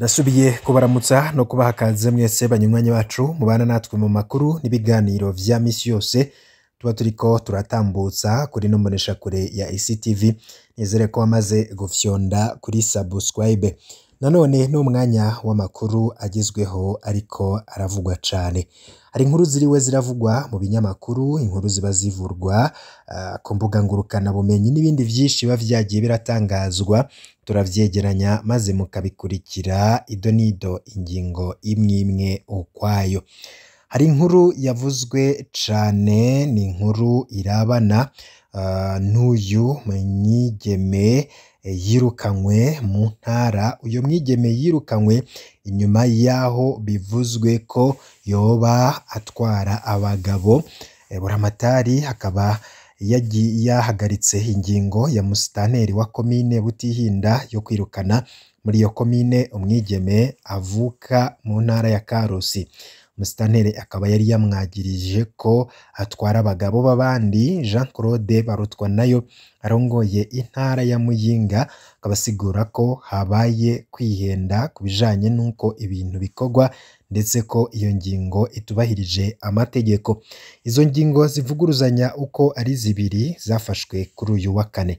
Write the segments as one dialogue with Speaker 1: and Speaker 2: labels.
Speaker 1: Ndasubiye kubaramutsa no kubaha kaze mwese banywanyi bacu mubana natwe mu makuru n'ibiganiro vya misi yose tuba turiko turatambutsa kuri no mboneshakure ya ICTV. Nizere ko wamaze gufyonda kuri subscribe. Nanone n'umwanya w'amakuru agezweho ariko aravugwa cane. Hari inkuru ziriwe ziravugwa mu binyamakuru, inkuru ziba zivurwa ku mbuga ngurukana bumenyi n'ibindi vyinshi biba vyagiye biratangazwa, turavyegeranya maze mukabikurikira ido nido ingingo imwe imwe ukwayo. Hari inkuru yavuzwe cane, ni inkuru irabana n'uyu mwigeme yirukanywe mu ntara. Uyo mwigeme yirukanywe inyuma yaho bivuzwe ko yoba atwara abagabo. Buramatari akaba yahagaritse ingingo ya musitanteri wa komine Butihinda yo kwirukana muri iyo komine umwigeme avuka mu ntara ya Karusi. Musitanteri akaba yari yamwagirije ko atwara abagabo b'abandi. Jean Claude Barutwanayo arongoye intara ya Muyinga akabasigura ko habaye kwihenda kubijanye nuko ibintu bikorwa ndetse ko iyo ngingo itubahirije amategeko. Izo ngingo zivuguruzanya uko ari zibiri zafashwe kuri uyu wa kane.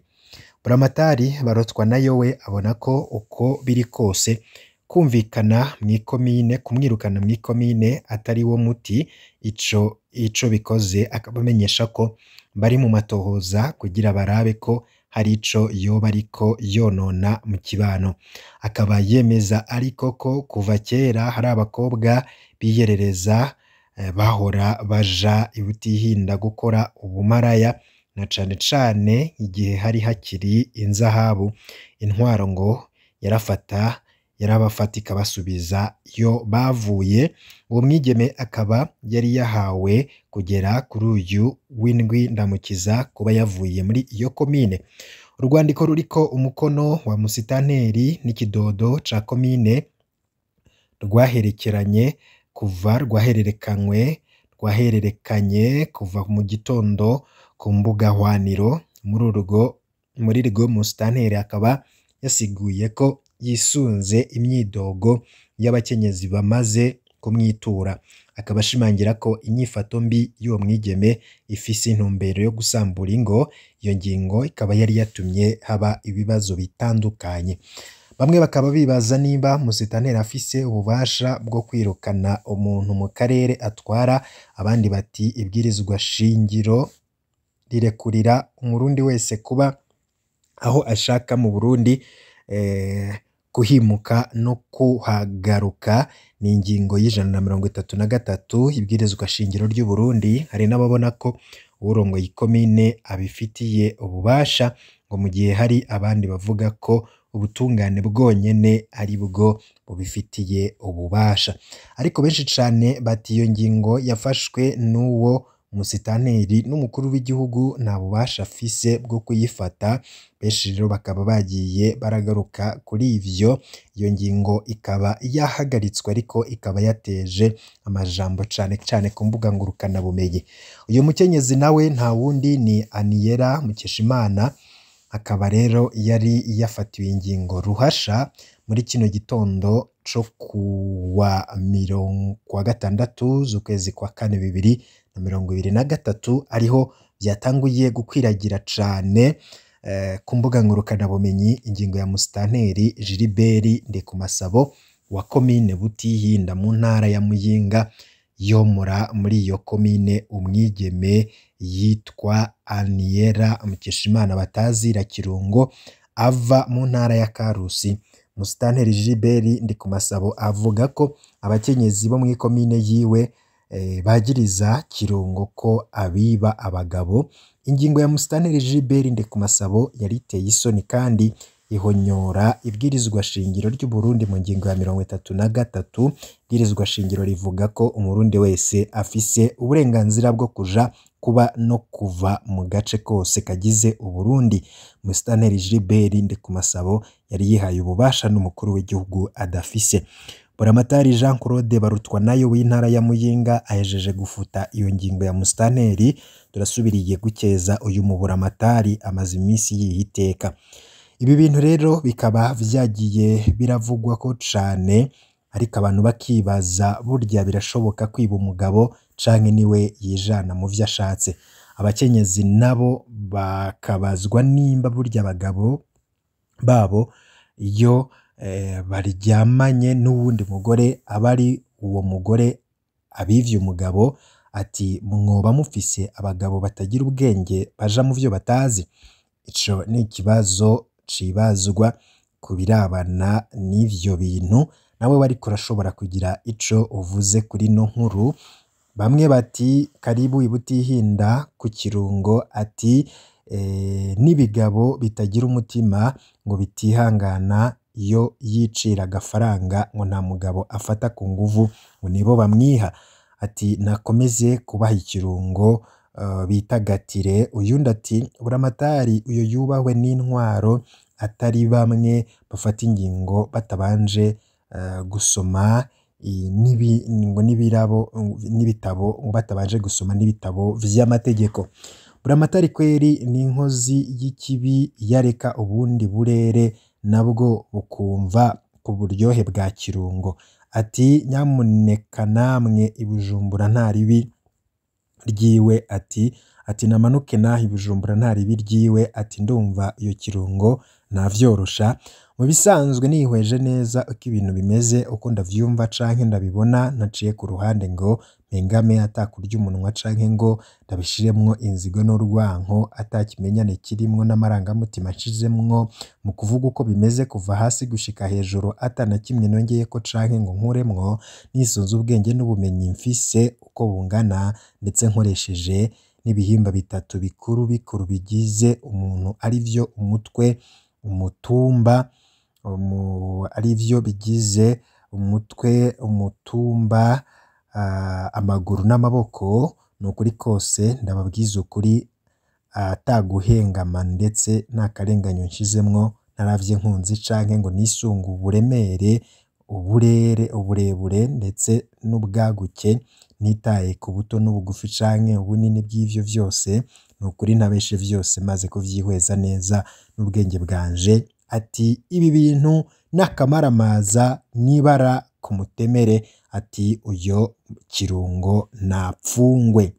Speaker 1: Buramatari Barutwanayo we abona ko uko biri kose kumvikana mw'ikomine, kumwirukana mw'ikomine atari wo muti ico bikoze. Akabamenyesha ko bari mu matohoza kugira barabe ko hari ico yoba ariko yonona mu kibano. Akaba yemeza ariko ko kuva kera hari abakobwa biyerereza bahora baja i Butihinda gukora ubumaraya, na cane cane igihe hari hakiri inzahabu. Intwaro ngo yarabafata ikabasubiza iyo bavuye. Uwo mwigeme akaba yari yahawe kugera kuri uyu w'indwi ndamukiza kuba yavuye muri iyo komine. Urwandiko ruriko umukono wa musitanteri n'ikidodo ca komine rwahererekanye kuva mu gitondo ku mbuga hwaniro. Muri iryo musitanteri akaba yasiguye ko yisunze imyidogo y'abakenyezi bamaze kumwitura. Akaba ashimangira ko inyifato mbi y'uwo mwigeme ifise intumbero yo gusambura ingo. Iyo ngingo ikaba yari yatumye haba ibibazo bitandukanye. Bamwe bakaba bibaza niba musitanteri afise ububasha bwo kwirukana umuntu mu karere atwara, abandi bati ibwirizwa shingiro rirekurira umurundi wese kuba aho ashaka mu Burundi, kuhimuka no kuhagaruka. Ni ingingo y'133 ibwirizwa shingiro ry'u Burundi. Hari n'ababona ko urongoye ikomine abifitiye ububasha, ngo mu gihe hari abandi bavuga ko ubutungane bwonyene ari bwo bubifitiye ububasha. Ariko benshi cane bati iyo ngingo yafashwe n'uwo musitanteri n'umukuru w'igihugu nta bubasha afise bwo kuyifata. Benshi rero bakaba bagiye baragaruka kuri ivyo. Iyo ngingo ikaba yahagaritswe ariko ikaba yateje amajambo cane cane ku mbuga ngurukana bumenyi. Uyu mukenyezi nawe nta wundi ni Aniera Mukeshimana. Akaba rero yari yafatiwe ingingo ruhasha muri kino gitondo co kuwa 6 z'ukwezi kwa kane 2023, ariho vyatanguye gukwiragira cane ku mbuga ngurukana bumenyi ingingo ya musitanteri Gilbert Ndikumasabo wa komine Butihinda mu ntara ya Muyinga yomora muri iyo komine umwigeme yitwa Aniera Mukeshimana batazira Kirungo ava mu ntara ya Karusi. Musitanteri Gilbert Ndikumasabo avuga ko abakenyezi bo mu komine yiwe bagiriza Kirungo ko abiba abagabo. Ingingo ya musitanteri Gilbert Ndikumasabo yariteye isoni kandi ihonyora ibwirizwa shingiro ry'u Burundi. Mu ngingo ya 33 ibwirizwa shingiro rivuga ko umurundi wese afise uburenganzira bwo kuja kuba no kuva mu gace kose kagize Uburundi. Musitanteri Gilbert Ndikumasabo yari yihaye ububasha n'umukuru w'igihugu adafise. Buramatari Jean Claude Barutwanayo w'intara ya Muyinga ahejeje gufuta iyo ngingo ya musitanteri. Turasubiriye gukeza uyu mu buramatari amaze iminsi yihiteka. Ibi bintu rero bikaba vyagiye biravugwa ko cane, ariko abantu bakibaza burya birashoboka kwiba umugabo canke niwe yijana mu vyo ashatse. Abakenyezi nabo bakabazwa nimba burya abagabo babo iyo baryamanye n'uwundi mugore aba ari uwo mugore abivye umugabo, ati mwoba mufise abagabo batagira ubwenge baja mu vyo batazi? Ico ni ikibazo cibazwa ku birabana n'ivyo bintu, nawe wariko urashobora kugira ico uvuze kuri ino nkuru. Bamwe bati karibu ibutihinda ku kirungo, ati n'ibigabo bitagira umutima ngo bitihangana iyo yicira agafaranga ngo nta mugabo afata ku nguvu ngo nibo bamwiha. Ati nakomeze kubaha ikirungo bitagatire. Uyundi ati buramatari uyo yubahwe n'intwaro atari bamwe bafata ingingo batabanje gusoma n'ibitabo batabanje gusoma n'ibitabo vy'amategeko. Buramatari kweri ni inkozi y'ikibi, yareka ubundi burere nabwo bukumva ku buryohe bwa kirungo. Ati nyamuneka namwe i Bujumbura nta ribi ryiwe, ati namanuke naha i Bujumbura nta ribi ryiwe, ati ndumva iyo kirungo navyorosha. Mu bisanzwe nihweje neza uko ibintu bimeze, uko ndavyumva canke ndabibona, naciye ku ruhande ngo mpengame atakurya umunwa canke ngo ndabishiremwo inzigo n'urwanko, atakimenyane kirimwo n'amarangamutima nshizemwo mu kuvuga uko bimeze kuva hasi gushika hejuru, atana kimwe nongeyeko canke ngo nkuremwo, nisunze ubwenge n'ubumenyi mfise uko bungana, ndetse nkoresheje n'ibihimba bitatu bikuru bikuru bigize umuntu, arivyo umutwe, umutumba, arivyo bigize umutwe, umutumba, amaguru n'amaboko. Ni ukuri kose ndababwiza ukuri, ataguhengama ndetse nta karenganyo nshizemwo, ntaravye nkunzi canke ngo nisunge uburemere, uburebure ndetse n'ubwaguke, nitaye ku buto n'ubugufi canke ubunini bw'ivyo vyose. Ni ukuri ntabeshe vyose maze kuvyihweza neza n'ubwenge bwanje. Ati ibi bintu n'akamaramaza nibara ku mutemere, ati uyo kirungo napfungwe.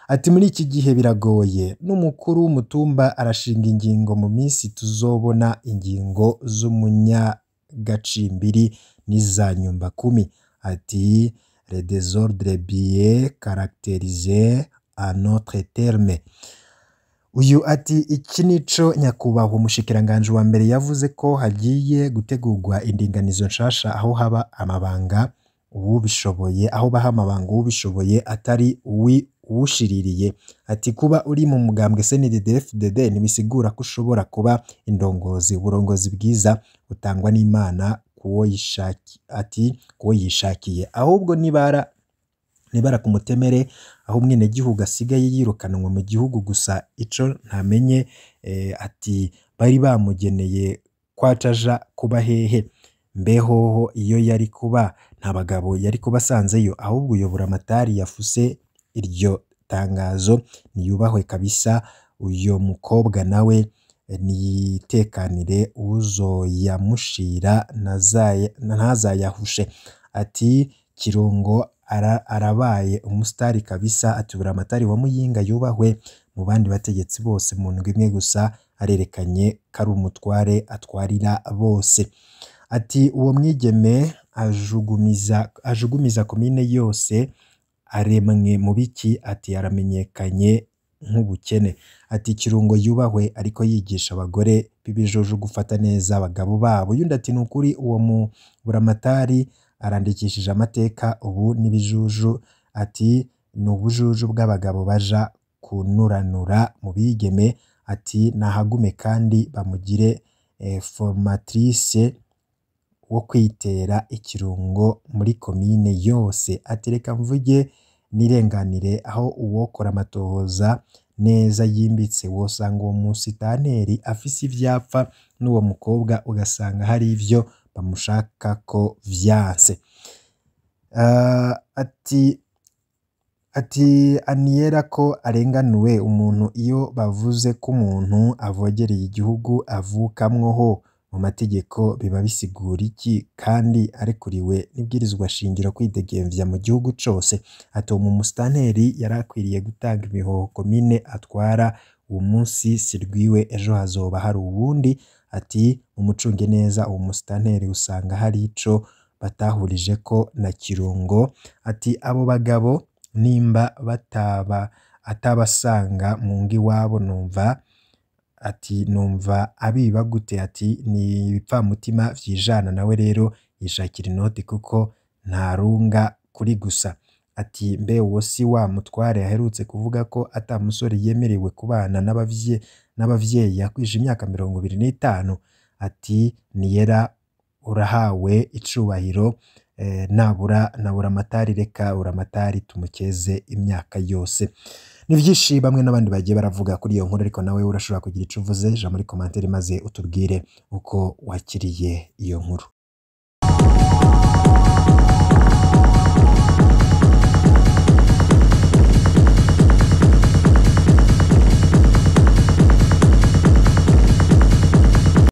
Speaker 1: Ati muri iki gihe biragoye, n'umukuru w'umutumba arashinga ingingo, mu minsi tuzobona ingingo z'umunyagacimbiri n'iza nyumba kumi. Ati le désordre bien caractérisé à notre terme. Uyu ati iki nico nyakubahwa umushikiranganje wa mbere yavuze ko hagiye gutegurwa indinganizo nshasha, aho haba amabanga uwubishoboye, aho baha amabanga uwubishoboye atari uwushiririye. Ati kuba uri mu mugambwe CNDD-FDD ntibisigura ko ushobora kuba indongozi. Uburongozi bwiza butangwa n'Imana kuwo yishakiye, ahubwo nibara ku mutemere, aho umwenegihugu asigaye yirukanwa mu gihugu gusa ico ntamenye. Ati bari bamugeneye kwacaja kuba hehe? Mbehoho iyo yari kuba nta bagabo yari kuba asanzeyo, ahubwo uyo buramatari yafuse iryo tangazo niyubahwe kabisa. Uyo mukobwa nawe niyitekanire, uzoyamushira ntazayahushe. Ati kirungo arabaye umusitari kabisa. Ati buramatari wa Muyinga yubahwe mu bandi bategetsi bose, mu ndwi imwe gusa arerekanye ko ari umutware atwarira bose. Ati uwo mwigeme ajugumiza komine yose aremwe mu biki? Ati aramenyekanye nk'ubukene. Ati kirungo yubahwe ariko yigisha abagore b'ibijojo gufata neza abagabo babo. Yundi ati nukuri uwo buramatari arandikishije amateka ubu n'ibijuju. Ati ni ubujuju bw'abagabo baja kunuranura mu bigeme. Ati nahagume kandi bamugire formatrice wo kwitera ikirungo muri komine yose. Ati reka mvuge nirenganire, aho uwokora amatohoza neza yimbitse wosanga uwo musitanteri afise ivyapfa n'uwo mukobwa, ugasanga hari ivyo bamushaka ko vyanse. ati aniyera ko arenganuwe umuntu iyo bavuze ko umuntu avogereye igihugu avukamwoho mu mategeko biba bisigura iki kandi arekuriwe n'ibwirizwa shingiro kwidegemvya mu gihugu cose. Ati uwo musitanteri yarakwiriye gutanga imihoho komine atwara uwo munsi sirwiwe ejo hazoba hari uwundi. Ati umucunge neza uwo musitanteri usanga hari ico batahurije ko na Kirungo. Ati abo bagabo nimba atabasanga mu ngo iwabo numva abiba gute. Ati ni ibipfamutima vyijana nawe rero yishakira inoti kuko ntarunga kuri gusa. Ati mbe uwo si wa mutware yaherutse kuvuga ko ata musore yemerewe kubana n'abavyeyi yakwije imyaka 25. Ati niyera urahawe icubahiro nabura amatari reka uramatari tumukeze imyaka yose. Ni vyinshi bamwe n'abandi bagiye baravuga kuri iyo nkuru, ariko nawe urashobora kugira ico uvuze ja muri commentaire maze utubwire uko wakiriye iyo nkuru.